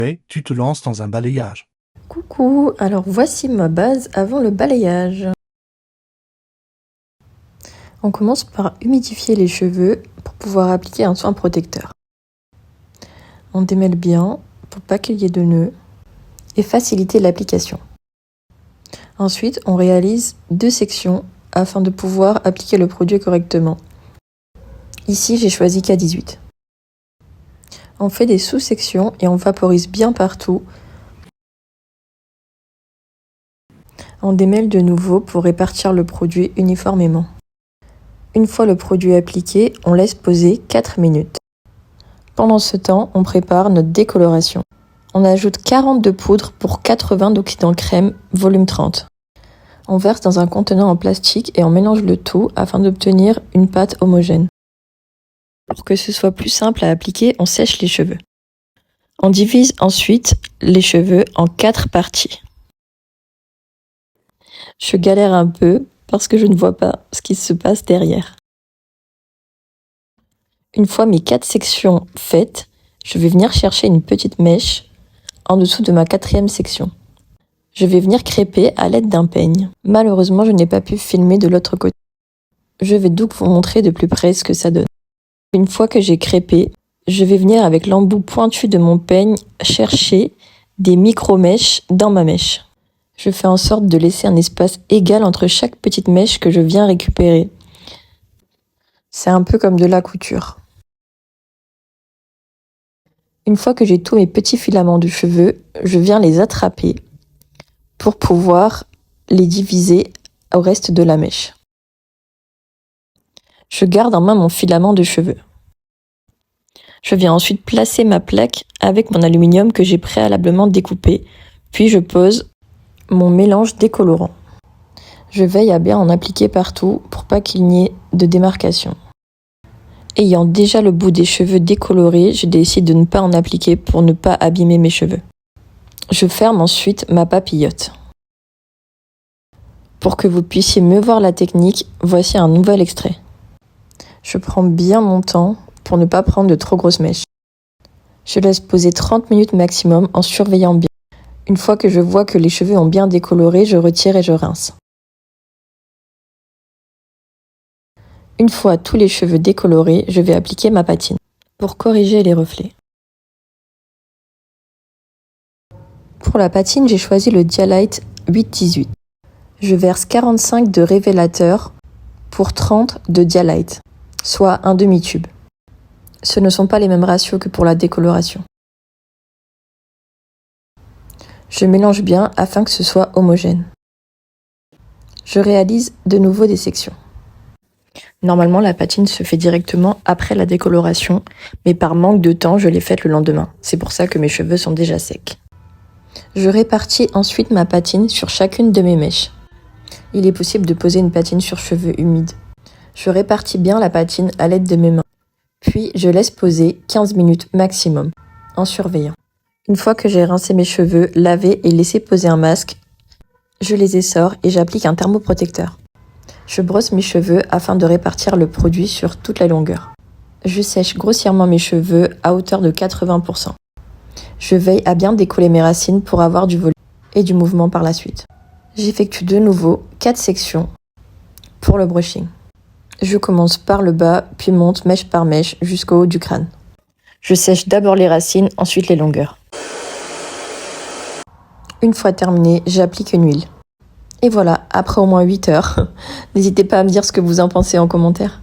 Et tu te lances dans un balayage. Coucou, alors voici ma base avant le balayage. On commence par humidifier les cheveux pour pouvoir appliquer un soin protecteur. On démêle bien pour pas qu'il y ait de nœuds et faciliter l'application. Ensuite, on réalise 2 sections afin de pouvoir appliquer le produit correctement. Ici, j'ai choisi K18. On fait des sous-sections et on vaporise bien partout. On démêle de nouveau pour répartir le produit uniformément. Une fois le produit appliqué, on laisse poser 4 minutes. Pendant ce temps, on prépare notre décoloration. On ajoute 40 de poudre pour 80 d'oxydant crème, volume 30. On verse dans un contenant en plastique et on mélange le tout afin d'obtenir une pâte homogène. Pour que ce soit plus simple à appliquer, on sèche les cheveux. On divise ensuite les cheveux en 4 parties. Je galère un peu parce que je ne vois pas ce qui se passe derrière. Une fois mes 4 sections faites, je vais venir chercher une petite mèche en dessous de ma 4e section. Je vais venir crêper à l'aide d'un peigne. Malheureusement, je n'ai pas pu filmer de l'autre côté. Je vais donc vous montrer de plus près ce que ça donne. Une fois que j'ai crêpé, je vais venir avec l'embout pointu de mon peigne chercher des micro-mèches dans ma mèche. Je fais en sorte de laisser un espace égal entre chaque petite mèche que je viens récupérer. C'est un peu comme de la couture. Une fois que j'ai tous mes petits filaments de cheveux, je viens les attraper pour pouvoir les diviser au reste de la mèche. Je garde en main mon filament de cheveux. Je viens ensuite placer ma plaque avec mon aluminium que j'ai préalablement découpé, puis je pose mon mélange décolorant. Je veille à bien en appliquer partout pour pas qu'il n'y ait de démarcation. Ayant déjà le bout des cheveux décolorés, je décide de ne pas en appliquer pour ne pas abîmer mes cheveux. Je ferme ensuite ma papillote. Pour que vous puissiez mieux voir la technique, voici un nouvel extrait. Je prends bien mon temps pour ne pas prendre de trop grosses mèches. Je laisse poser 30 minutes maximum en surveillant bien. Une fois que je vois que les cheveux ont bien décoloré, je retire et je rince. Une fois tous les cheveux décolorés, je vais appliquer ma patine pour corriger les reflets. Pour la patine, j'ai choisi le Dialight 818. Je verse 45 de révélateur pour 30 de Dialight, soit un demi-tube. Ce ne sont pas les mêmes ratios que pour la décoloration. Je mélange bien afin que ce soit homogène. Je réalise de nouveau des sections. Normalement, la patine se fait directement après la décoloration, mais par manque de temps, je l'ai faite le lendemain. C'est pour ça que mes cheveux sont déjà secs. Je répartis ensuite ma patine sur chacune de mes mèches. Il est possible de poser une patine sur cheveux humides. Je répartis bien la patine à l'aide de mes mains. Puis, je laisse poser 15 minutes maximum, en surveillant. Une fois que j'ai rincé mes cheveux, lavé et laissé poser un masque, je les essore et j'applique un thermoprotecteur. Je brosse mes cheveux afin de répartir le produit sur toute la longueur. Je sèche grossièrement mes cheveux à hauteur de 80%. Je veille à bien décoller mes racines pour avoir du volume et du mouvement par la suite. J'effectue de nouveau 4 sections pour le brushing. Je commence par le bas, puis monte mèche par mèche jusqu'au haut du crâne. Je sèche d'abord les racines, ensuite les longueurs. Une fois terminé, j'applique une huile. Et voilà, après au moins 8 heures. N'hésitez pas à me dire ce que vous en pensez en commentaire.